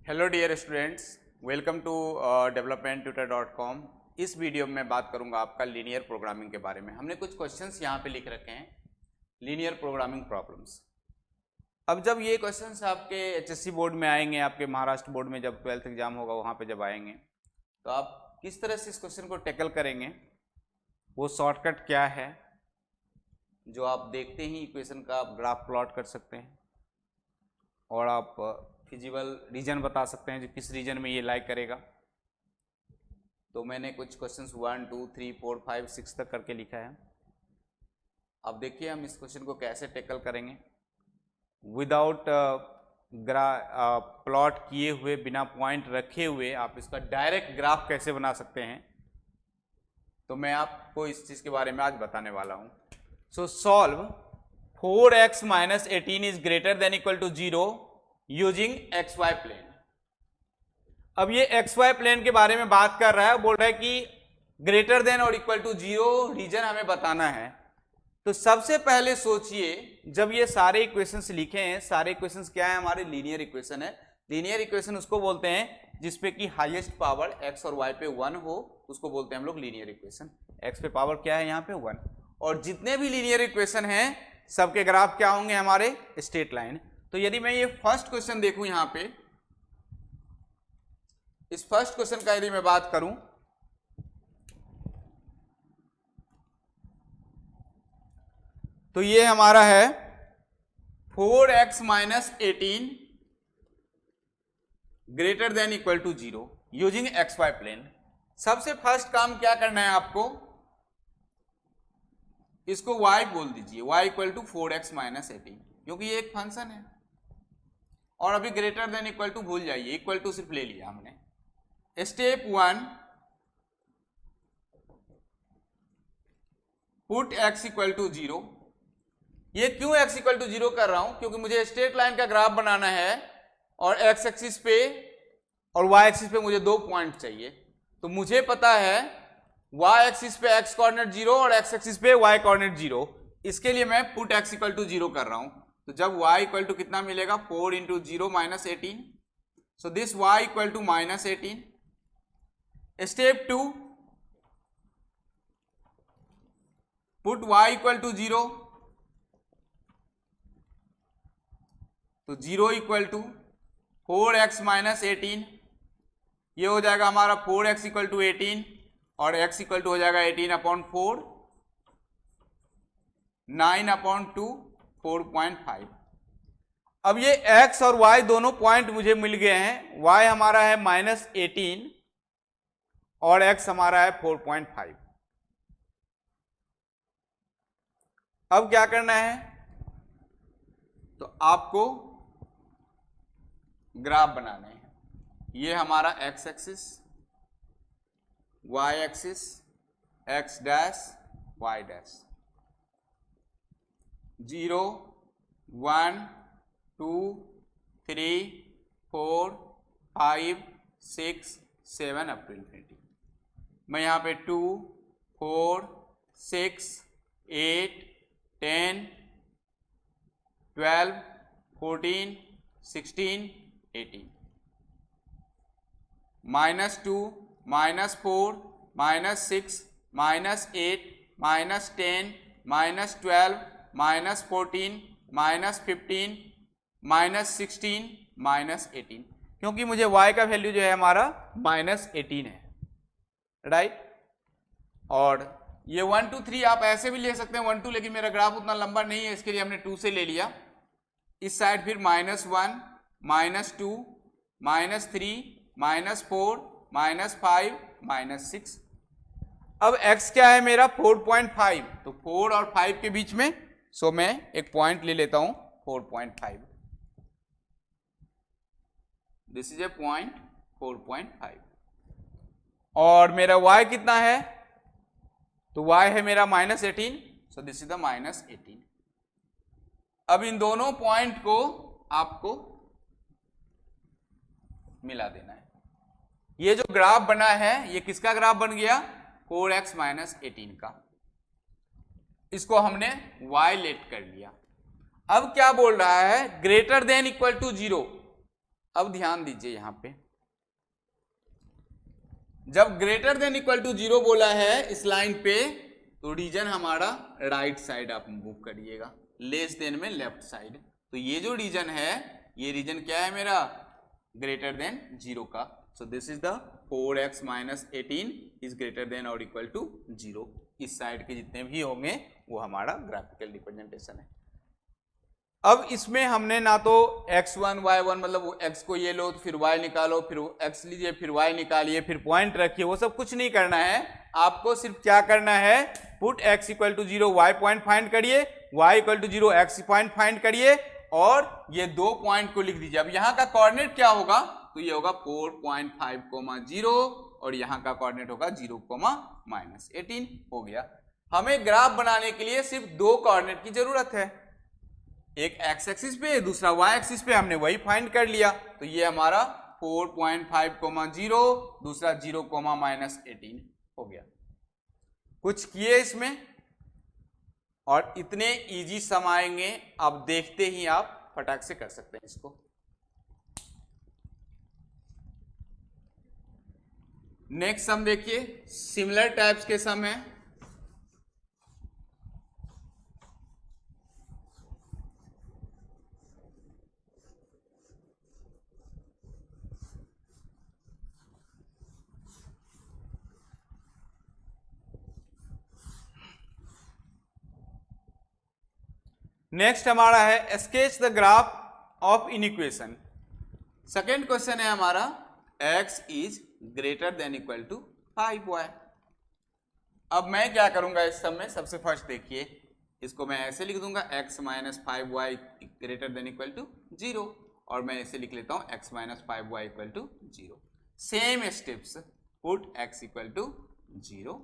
Hello dear students, welcome to developmenttutor.com। इस video में बात करूंगा आपका लीनियर प्रोग्रामिंग के बारे में। हमने कुछ क्वेश्चंस यहाँ पे लिख रखे हैं, लीनियर प्रोग्रामिंग प्रॉब्लम्स। अब जब ये क्वेश्चंस आपके एचएससी बोर्ड में आएंगे, आपके महाराष्ट्र बोर्ड में जब 12th एग्जाम होगा वहाँ पे जब आएंगे, तो आप किस तरह से इस क्वेश्चन को टैकल करेंगे, वो शॉर्टकट क्या है, जो आप देखते ही इक्वेशन का आप ग्राफ प्लॉट कर सकते हैं और आप फिजिबल रीजन बता सकते हैं जो किस रीजन में ये लाइक करेगा। तो मैंने कुछ क्वेश्चंस 1, 2, 3, 4, 5, 6 तक करके लिखा है। अब देखिए हम इस क्वेश्चन को कैसे टैकल करेंगे विदाउट प्लॉट किए हुए, बिना पॉइंट रखे हुए आप इसका डायरेक्ट ग्राफ कैसे बना सकते हैं। तो मैं आपको इस चीज़ के बारे में आज बताने वाला हूँ। So solve 4x - 18 is greater than equal to 0 using XY plane. अब ये XY प्लेन के बारे में बात कर रहा है, बोल रहा है कि ग्रेटर देन और इक्वल टू 0 रीजन हमें बताना है। तो सबसे पहले सोचिए, जब ये सारे इक्वेशंस लिखे हैं, सारे इक्वेशंस क्या है, हमारे लीनियर इक्वेशन है। लीनियर इक्वेशन उसको बोलते हैं जिसपे कि हाईएस्ट पावर x और y पे 1 हो, उसको बोलते हैं हम लोग लीनियर इक्वेशन। x पे पावर क्या है, यहाँ पे 1। और जितने भी लीनियर इक्वेशन हैं सबके ग्राफ क्या होंगे, हमारे स्ट्रेट लाइन। तो यदि मैं ये फर्स्ट क्वेश्चन देखूं, यहां पे इस फर्स्ट क्वेश्चन का यदि मैं बात करूं, तो ये हमारा है 4x - 18 greater than equal to 0 using XY plane. सबसे फर्स्ट काम क्या करना है आपको, इसको y बोल दीजिए, y इक्वल टू 4x - 18, क्योंकि ये एक फंक्शन है। और अभी ग्रेटर देन इक्वल टू भूल जाइए, इक्वल टू सिर्फ ले लिया हमने। Step 1, put x equal to 0। ये क्यों x इक्वल टू 0 कर रहा हूं, क्योंकि मुझे स्ट्रेट लाइन का ग्राफ बनाना है और x एक्सिस पे और y एक्सिस पे मुझे 2 पॉइंट चाहिए। तो मुझे पता है y एक्सिस पे x कोऑर्डिनेट 0 और x एक्सिस पे y कोऑर्डिनेट 0। इसके लिए मैं पुट x इक्वल टू 0 कर रहा हूं। तो जब y इक्वल टू कितना मिलेगा, 4 into 0 - 18। So this y equal to -18। Step 2, put y equal to 0। तो 0 इक्वल टू 4x - 18, ये हो जाएगा हमारा 4x इक्वल टू 18 और x इक्वल टू हो जाएगा 18/4, 9/2, 4.5। अब ये x और y दोनों पॉइंट मुझे मिल गए हैं। y हमारा है -18 और x हमारा है 4.5। अब क्या करना है, तो आपको ग्राफ बनाने हैं। ये हमारा x axis, y axis, x dash, y dash, 0, 1, 2, 3, 4, 5, 6, 7 up to infinity. मैं यहाँ पे 2, 4, 6, 8, 10, 12, 14, 16, 18, -2, -4, -6, -8, -10, -12, -14, -15, -16, -18, क्योंकि मुझे y का वैल्यू जो है हमारा -18 है, राइट। और ये 1, 2, 3 आप ऐसे भी ले सकते हैं 1, 2, लेकिन मेरा ग्राफ उतना लंबा नहीं है, इसके लिए हमने 2 से ले लिया। इस साइड फिर -1, -2, -3, -4, -5, -6। अब x क्या है मेरा, 4.5। तो 4 और 5 के बीच में, सो मैं एक पॉइंट ले लेता हूं 4.5। This is a point 4.5। और मेरा y कितना है, तो y है मेरा -18, सो दिस इज द -18। अब इन दोनों पॉइंट को आपको मिला देना है। ये जो ग्राफ बना है, ये किसका ग्राफ बन गया, 4x - 18 का। इसको हमने y लेट कर लिया। अब क्या बोल रहा है, ग्रेटर देन इक्वल टू 0। अब ध्यान दीजिए यहां पे, जब ग्रेटर देन इक्वल टू 0 बोला है इस लाइन पे, तो रीजन हमारा राइट साइड आप मूव करिएगा, लेस देन में लेफ्ट साइड। तो ये जो रीजन है, ये रीजन क्या है मेरा, ग्रेटर देन 0 का। So this is the 4x minus 18 is greater than और इक्वल टू 0। इस साइड के जितने भी होंगे वो हमारा ग्राफिकल रिप्रेजेंटेशन है। अब इसमें हमने ना तो x1 y1 मतलब x को ये लो तो फिर y निकालो, फिर x लीजिए फिर y निकालिए फिर पॉइंट रखिए, वो सब कुछ नहीं करना है। आपको सिर्फ क्या करना है, put x equal to 0 y point find करिए, y equal to 0 x point find करिए और ये दो पॉइंट को लिख दीजिए। अब यहाँ का कोऑर्डिनेट क्या होगा, तो ये होगा 4.5, 0 और यहाँ का कोऑर्डिनेट होगा 0, -18 हो गया। हमें ग्राफ बनाने के लिए सिर्फ दो कोऑर्डिनेट की जरूरत है, एक x एक्सिस पे दूसरा y एक्सिस पे, हमने वही फाइंड कर लिया। तो ये हमारा 4.5, 0 दूसरा 0, -18 हो गया। कुछ किए इसमें और इतने इजी सम आएंगे, आप देखते ही आप फटाक से कर सकते हैं इसको। नेक्स्ट सम देखिए, सिमिलर टाइप्स के सम है। नेक्स्ट हमारा है sketch the graph of inequation. Second question है हमारा x is greater than equal to 5y। अब मैं क्या करूंगा इस सब में, सबसे फर्स्ट देखिए इसको मैं ऐसे लिख दूंगा x minus 5y greater than equal to 0 और मैं ऐसे लिख लेता हूं x minus 5y equal to 0। Same steps, put x equal to 0,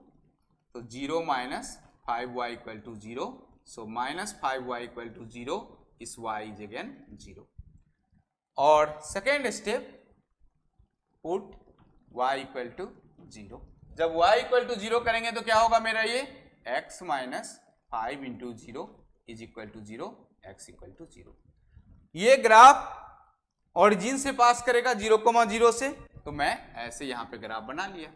तो 0 minus 5y equal to 0, so minus 5y equal to 0 is y is again 0। और second step, put y equal to 0। जब y equal to 0 करेंगे तो क्या होगा मेरा, ये x minus 5 into 0 is equal to 0, x equal to 0। ये graph origin से पास करेगा 0,0 से, तो मैं ऐसे यहां पे ग्राफ बना लिया।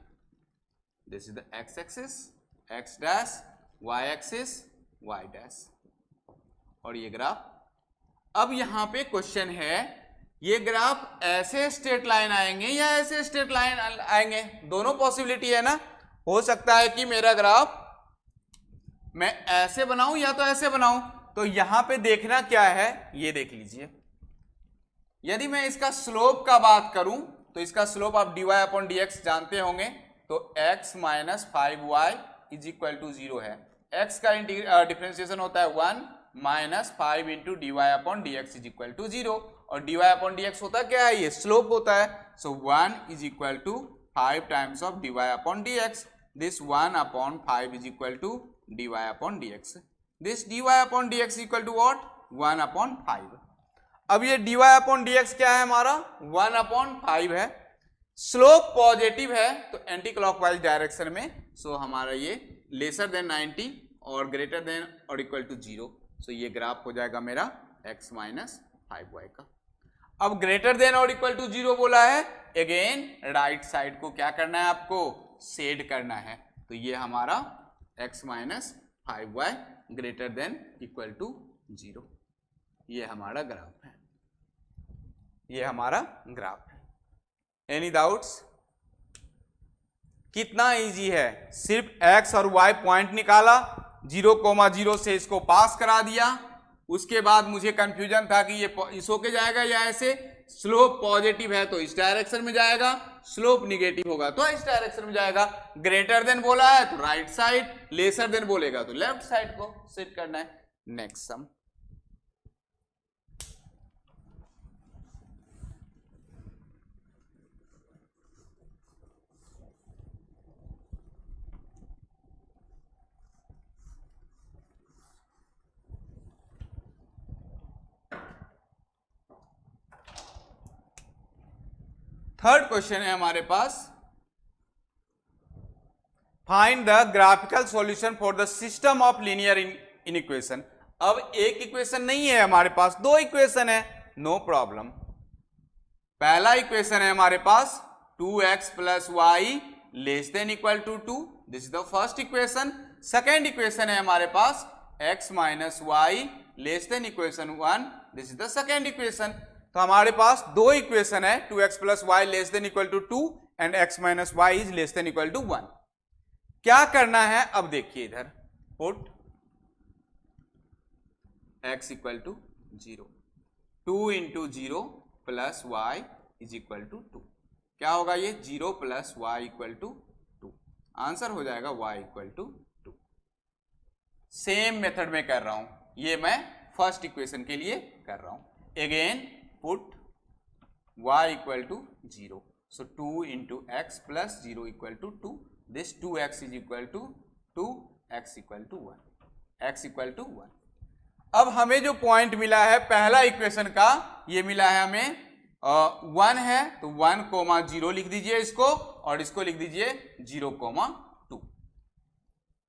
This is the x axis, x dash, y axis, y dash और ये ग्राफ। अब यहां पे क्वेश्चन है, ये ग्राफ ऐसे स्ट्रेट लाइन आएंगे या ऐसे स्ट्रेट लाइन आएंगे, दोनों पॉसिबिलिटी है ना। हो सकता है कि मेरा ग्राफ मैं ऐसे बनाऊं या तो ऐसे बनाऊं। तो यहां पे देखना क्या है, ये देख लीजिए। यदि मैं इसका स्लोप का बात करूं तो इसका स्लोप आप dy अपॉन dx जानते होंगे, तो x minus 5y is equal to 0 है। x का डिफरेंशिएशन होता है 1 minus 5 into dy upon dx is equal to 0 और dy अपॉन dx होता क्या है, ये स्लोप होता है। So 1 is equal to 5 times of dy upon dx। This 1 upon 5 is equal to dy upon dx। This dy upon dx equal to what, 1 upon 5। अब ये dy upon dx क्या है हमारा, 1 अपॉन 5 है। स्लोप पॉजिटिव है तो anti clockwise direction में, सो हमारा ये लेसर देन 90 और ग्रेटर देन और इक्वल टू 0। सो ये ग्राफ हो जाएगा मेरा x माइनस 5y का। अब ग्रेटर देन और इक्वल टू 0 बोला है, अगेन राइट साइड को क्या करना है, आपको शेड करना है। तो ये हमारा x minus 5y greater than equal to 0, ये हमारा ग्राफ है, ये हमारा ग्राफ है। Any doubts? कितना इजी है, सिर्फ x और y पॉइंट निकाला, 0,0 से इसको पास करा दिया। उसके बाद मुझे कंफ्यूजन था कि ये इस होके जाएगा या ऐसे। स्लोप पॉजिटिव है तो इस डायरेक्शन में जाएगा, स्लोप निगेटिव होगा तो इस डायरेक्शन में जाएगा। ग्रेटर देन बोला है तो राइट साइड, लेसर देन बोलेगा तो लेफ्ट साइड को सेट करना है। नेक्स्ट सम, थर्ड क्वेश्चन है हमारे पास, find the graphical solution for the system of linear inequation. अब एक इक्वेशन नहीं है हमारे पास, दो इक्वेशन है, नो प्रॉब्लम। पहला इक्वेशन है हमारे पास 2x plus y less than equal to 2, this is the first equation. Second equation है हमारे पास x minus y less than equation 1, this is the second equation. तो हमारे पास दो इक्वेशन है 2x plus y less than equal to 2 and x minus y is less than equal to 1। क्या करना है अब देखिए, इधर put x equal to 0, 2 into 0 plus y is equal to 2। क्या होगा ये 0 plus y equal to 2, answer हो जाएगा y equal to 2। Same method में कर रहा हूं, ये मैं फर्स्ट इक्वेशन के लिए कर रहा हूं। Again put y equal to 0, so 2 into x plus 0 equal to 2, this 2x is equal to 2, x equal to 1, x equal to 1। अब हमें जो पॉइंट मिला है पहला इक्वेशन का, ये मिला है हमें 1 है, तो 1,0 लिख दीजिए इसको, और इसको लिख दीजिए 0,2।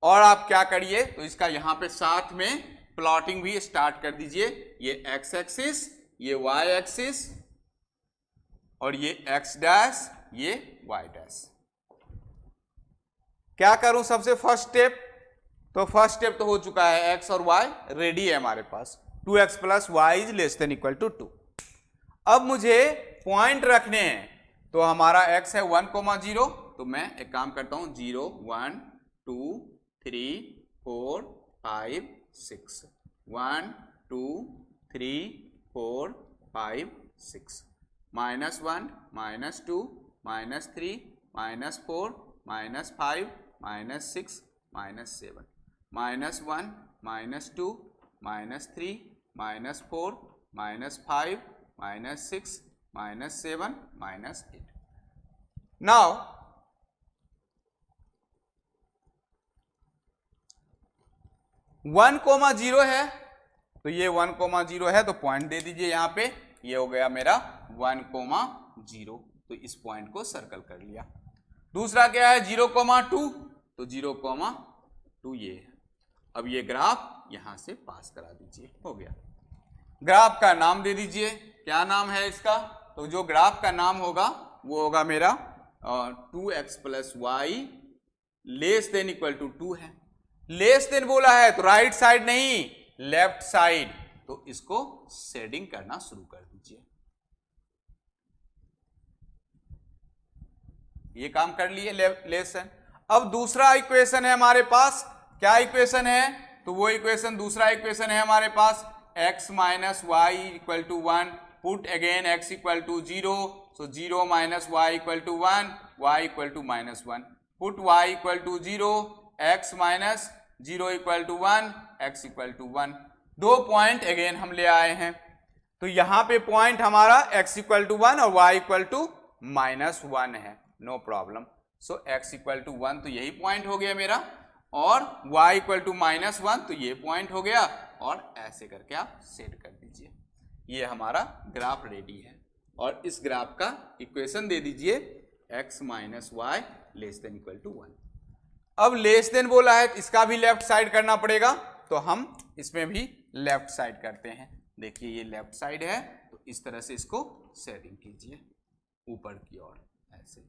और आप क्या करिए, तो इसका यहां पे साथ में प्लॉटिंग भी स्टार्ट कर दीजिए। ये x एक्सिस, ये y एक्सिस, और ये x डैश, ये y डैश। क्या करूं सबसे फर्स्ट स्टेप, तो फर्स्ट स्टेप तो हो चुका है, x और y रेडी है हमारे पास, 2x plus y is less than equal to 2। अब मुझे पॉइंट रखने हैं, तो हमारा x है 1,0, तो मैं एक काम करता हूं 0 1 2 3 4 5 6, 1 2 3 4 5 6, -1 -2 -3 -4 -5 -6 -7, -1 -2 -3 -4 -5 -6 -7 -8। नाउ 1,0 है, तो ये 1,0 है, तो पॉइंट दे दीजिए यहां पे, ये हो गया मेरा 1,0, तो इस पॉइंट को सर्कल कर लिया। दूसरा क्या है 0,2, तो 0,2 ये है। अब ये ग्राफ यहां से पास करा दीजिए, हो गया। ग्राफ का नाम दे दीजिए, क्या नाम है इसका, तो जो ग्राफ का नाम होगा वो होगा मेरा 2x plus y less than equal to 2 है। लेस देन बोला है तो राइट साइड नहीं, लेफ्ट साइड, तो इसको शेडिंग करना शुरू कर दीजिए। ये काम कर लिए लेसन। अब दूसरा इक्वेशन है हमारे पास, क्या इक्वेशन है, तो वो इक्वेशन, दूसरा इक्वेशन है हमारे पास x minus y equal to 1, put again x equal to 0, so 0 minus y equal to 1, y equal to -1, put y equal to 0, x minus 0 equal to 1, x equal to 1। दो point again हम ले आए हैं, तो यहां पे point हमारा x equal to 1 और y इक्वल टू -1 है, no problem. So x equal to 1 तो यही पॉइंट हो गया मेरा, और y इक्वल टू -1 तो ये पॉइंट हो गया, और ऐसे करके आप सेट कर दीजिए। ये हमारा ग्राफ रेडी है, और इस ग्राफ का इक्वेशन दे दीजिए x minus y less than equal to 1। अब लेस देन बोला है, इसका भी लेफ्ट साइड करना पड़ेगा, तो हम इसमें भी लेफ्ट साइड करते हैं। देखिए ये लेफ्ट साइड है, तो इस तरह से इसको सेटिंग कीजिए ऊपर की ओर, ऐसे।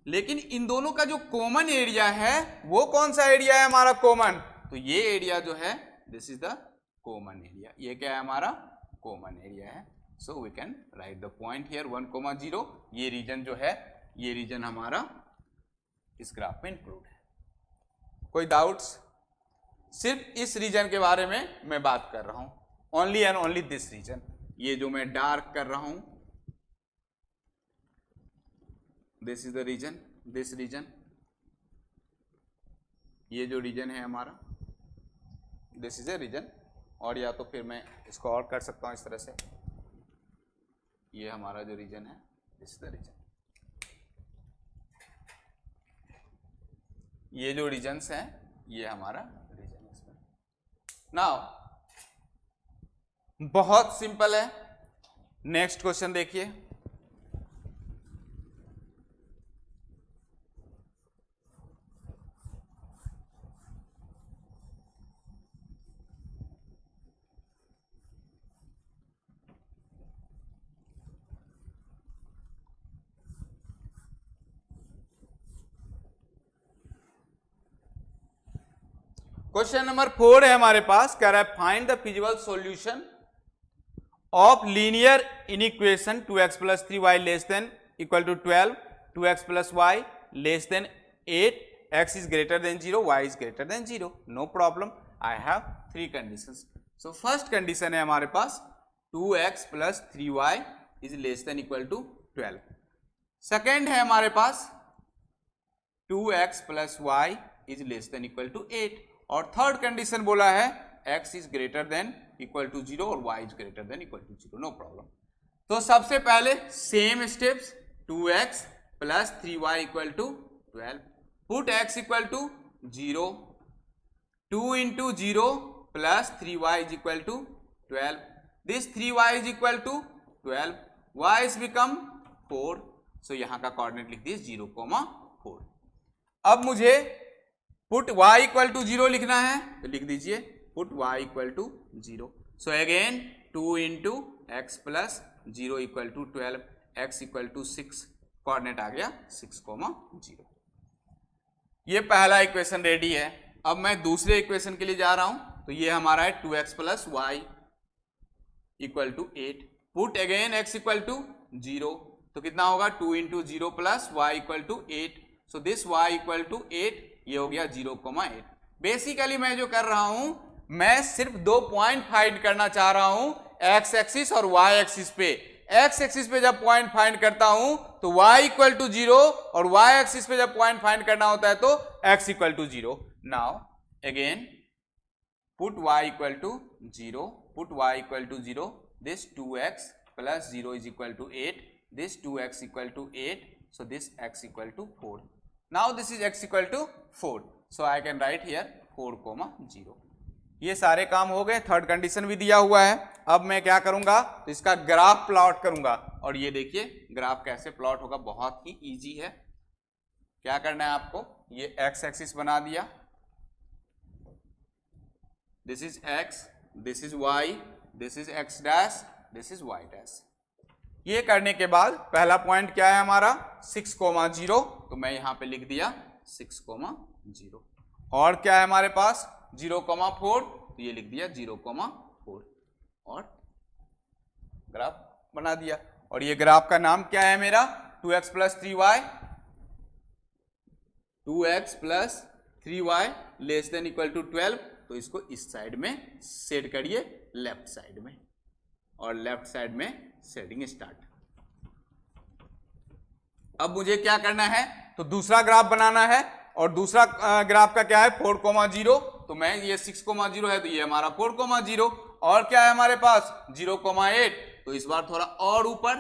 लेकिन इन दोनों का जो कॉमन एरिया है वो कौन सा एरिया है हमारा कॉमन, तो ये एरिया जो है this is the common area. ये क्या है हमारा कॉमन एरिया है। So we can write the point here 1,0। ये रीजन जो है, ये रीजन हमारा इस ग्राफ में इंक्लूड है। कोई डाउट्स? सिर्फ इस रीजन के बारे में मैं बात कर रहा हूं, only and only this region. ये जो मैं डार्क कर रहा हूं, this is the region, this region, ये जो रीजन है हमारा, दिस इज ए रीजन। और या तो फिर मैं इसको और कर सकता हूं इस तरह से, ये हमारा जो रीजन है, दिस इज द रीजन। ये जो रीजन्स हैं ये हमारा रीजन है इसमें। नाउ बहुत सिंपल है, नेक्स्ट क्वेश्चन देखिए। क्वेश्चन नंबर 4 है हमारे पास, कह रहा है find the feasible solution of linear inequation 2x plus 3y less than equal to 12, 2x plus y less than 8, x is greater than 0, y is greater than 0. No problem. I have 3 conditions. So first condition है हमारे पास 2x plus 3y is less than equal to 12. Second है हमारे पास 2x plus y is less than equal to 8. और third condition बोला है x is greater than equal to 0 और y is greater than equal to 0. No problem. तो सबसे पहले same steps 2x plus 3y equal to 12. Put x equal to 0. 2 into 0 plus 3y is equal to 12. This 3y is equal to 12. y is become 4. So यहाँ का coordinate लिख दिए 0, 4. अब मुझे put y equal to 0 लिखना है तो लिख दीजिए put y equal to 0. So again 2 into x plus 0 equal to 12, x equal to 6, coordinate आ गया 6, 0. ये पहला इक्वेशन रेडी है. अब मैं दूसरे इक्वेशन के लिए जा रहा हूं तो ये हमारा है 2x plus y equal to 8. Put again x equal to 0 तो कितना होगा 2 into 0 plus y equal to 8. So this y equal to 8, ये हो गया 0,8. बेसिकली मैं जो कर रहा हूं मैं सिर्फ 2 पॉइंट फाइंड करना चाह रहा हूं x एक्सिस और y एक्सिस पे. x एक्सिस पे जब पॉइंट फाइंड करता हूं तो y इक्वल टू 0 और y एक्सिस पे जब पॉइंट फाइंड करना होता है तो x equal to 0. Now again put y equal to 0, put y equal to 0, this 2x plus 0 is equal to 8, this 2x equal to 8, so this x equal to 4. Now this is x equal to 4, so I can write here 4,0. ये सारे काम हो गए. Third condition भी दिया हुआ है. अब मैं क्या करूंगा तो इसका ग्राफ प्लॉट करूंगा. और ये देखिए ग्राफ कैसे प्लॉट होगा, बहुत ही इजी है. क्या करना है आपको, ये x एक्सिस बना दिया, this is x, this is y, this is x dash, this is y dash. ये करने के बाद पहला पॉइंट क्या है हमारा 6,0, तो मैं यहां पे लिख दिया 6,0. और क्या है हमारे पास 0,4, तो ये लिख दिया 0,4 और ग्राफ बना दिया. और ये ग्राफ का नाम क्या है मेरा 2x plus 3y, 2x plus 3y less than equal to 12. तो इसको इस साइड में सेट करिए लेफ्ट साइड में, और लेफ्ट साइड में सेटिंग स्टार्ट. अब मुझे क्या करना है तो दूसरा ग्राफ बनाना है. और दूसरा ग्राफ का क्या है 4,0, तो मैं ये 6,0 है तो ये हमारा 4,0. और क्या है हमारे पास 0,8, तो इस बार थोड़ा और ऊपर,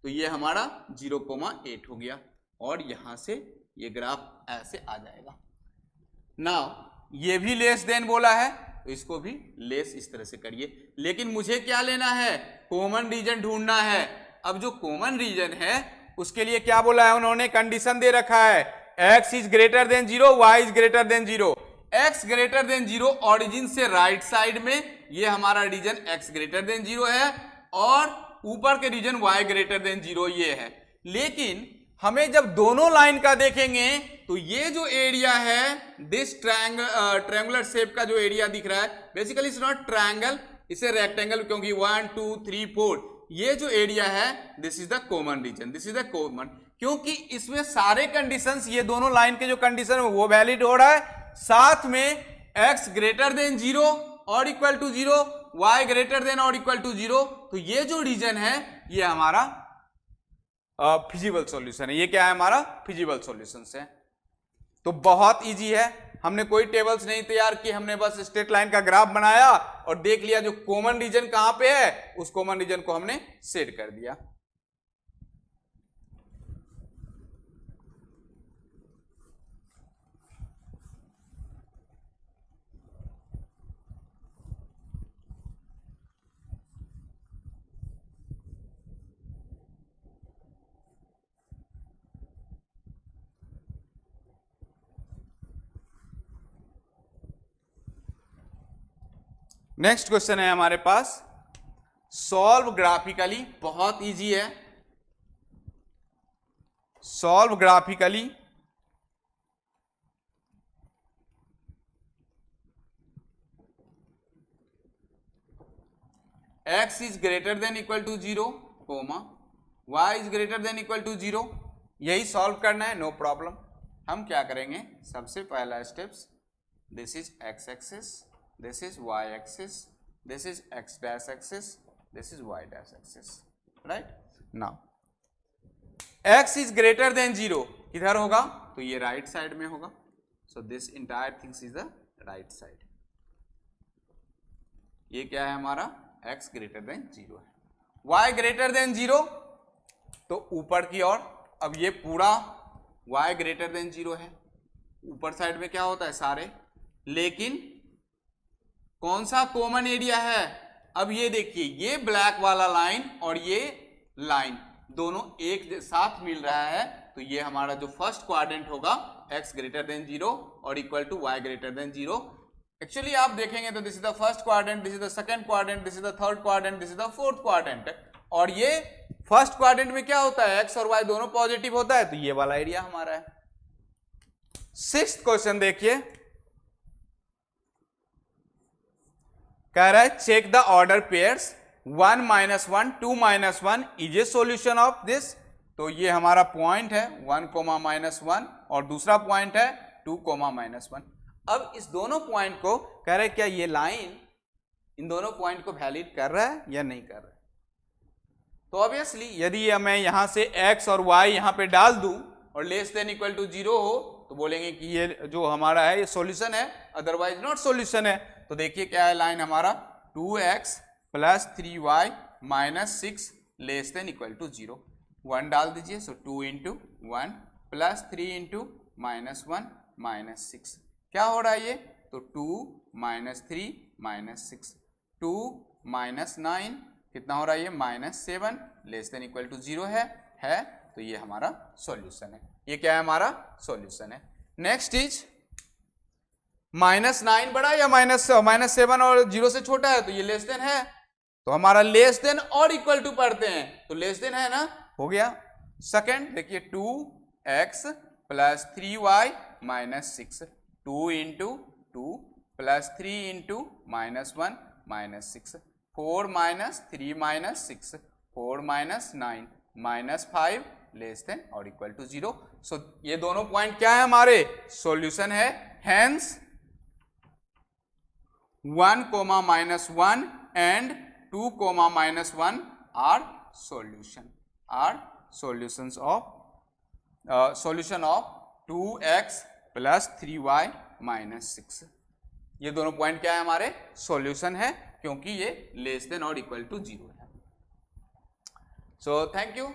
तो ये हमारा 0,8 हो गया. और यहां से ये ग्राफ ऐसे आ जाएगा. नाउ ये भी लेस देन बोला है तो इसको भी लेस इस तरह से करिए. लेकिन मुझे क्या लेना है, कॉमन रीजन ढूंढना है. अब जो कॉमन रीजन है उसके लिए क्या बोला है उन्होंने, कंडीशन दे रखा है x is greater than 0, y is greater than 0. x greater than 0 origin से राइट साइड में ये हमारा रीजन x ग्रेटर देन 0 है, और ऊपर के रीजन y ग्रेटर देन 0 ये है. लेकिन हमें जब दोनों लाइन का देखेंगे तो ये जो एरिया है दिस ट्रायंगुलर शेप का जो एरिया दिख रहा है, बेसिकली इट्स नॉट ट्रायंगल, इसे रेक्टेंगल, क्योंकि 1 2 3 4 ये जो एरिया है this is the common region, this is the common, क्योंकि इसमें सारे कंडीशंस, ये दोनों लाइन के जो कंडीशन है वो वैलिड हो रहा है. साथ में x ग्रेटर देन 0 और equal to 0, y greater than और इक्वल टू 0, तो ये जो रीजन है ये हमारा फिजिबल सॉल्यूशन है. ये क्या है हमारा फिजिबल सॉल्यूशन है. तो बहुत इजी है, हमने कोई टेबल्स नहीं तैयार की, हमने बस स्ट्रेट लाइन का ग्राफ बनाया और देख लिया जो कॉमन रीजन कहां पे है, उस कॉमन रीजन को हमने सेट कर दिया. नेक्स्ट क्वेश्चन है हमारे पास सॉल्व ग्राफिकली. बहुत इजी है, solve graphically x is greater than equal to 0 comma y is greater than equal to 0, यही सॉल्व करना है, नो प्रॉब्लम। हम क्या करेंगे, सबसे पहला steps, this is x axis, this is y axis, this is x dash axis, this is y dash axis, right. Now x is greater than 0 किधर होगा, तो ये राइट साइड में होगा, so this entire things is the right side. ये क्या है हमारा, x ग्रेटर देन 0 है, y ग्रेटर देन 0 तो ऊपर की ओर, अब ये पूरा y ग्रेटर देन 0 है, ऊपर साइड में क्या होता है सारे, लेकिन कौन सा कॉमन एरिया है, अब ये देखिए ये ब्लैक वाला लाइन और ये लाइन दोनों एक साथ मिल रहा है, तो ये हमारा जो फर्स्ट क्वाड्रेंट होगा x ग्रेटर देन 0 और equal to y greater than 0। Actually आप देखेंगे तो this is the first quadrant, this is the second quadrant, this is the third quadrant, this is the fourth quadrant, और ये first quadrant में क्या होता है, x और y दोनों पॉजिटिव होता है, तो ये वाला एरिया हमारा है। सिक्स्थ क्वेश्चन देखिए, कह रहा है check the order pairs 1 - 1 2 - 1 is a solution of this, तो ये हमारा पॉइंट है 1, -1 और दूसरा पॉइंट है 2, -1। अब इस दोनों पॉइंट को कह रहे हैं क्या ये लाइन इन दोनों पॉइंट को वैलिड कर रहा है या नहीं कर रहा है, तो ऑब्वियसली यदि मैं यहां से x और y यहां पे डाल दूं और लेस देन इक्वल टू 0 हो तो बोलेंगे कि ये जो हमारा है ये सॉल्यूशन है, अदरवाइज नॉट सॉल्यूशन है। तो देखिए क्या है लाइन हमारा, 2x + 3y - 6 less than equal to 0, 1 डाल दीजिए, सो 2 × 1 + 3 × -1 - 6 क्या हो रहा है ये, तो 2 - 3 - 6, 2 - 9 कितना हो रहा है ये, -7 लेस देन इक्वल टू 0 है, तो ये हमारा सॉल्यूशन है। ये क्या है हमारा सॉल्यूशन है। नेक्स्ट इज -9 बड़ा या -7 और 0 से छोटा है, तो ये लेस देन है, तो हमारा लेस देन और इक्वल टू पढ़ते हैं, तो लेस देन है ना, हो गया। सेकंड देखिए 2x + 3y - 6, 2 × 2 + 3 × -1 - 6, 4 - 3 - 6, 4 - 9 - 5 लेस देन और इक्वल टू 0। सो ये दोनों पॉइंट क्या है हमारे, सॉल्यूशन है, hence 1, -1 and 2, -1 are solution, are solutions of solution of 2x + 3y - 6। ये दोनों पॉइंट क्या है हमारे, सॉल्यूशन है, क्योंकि ये लेस देन और इक्वल टू 0 है। So thank you.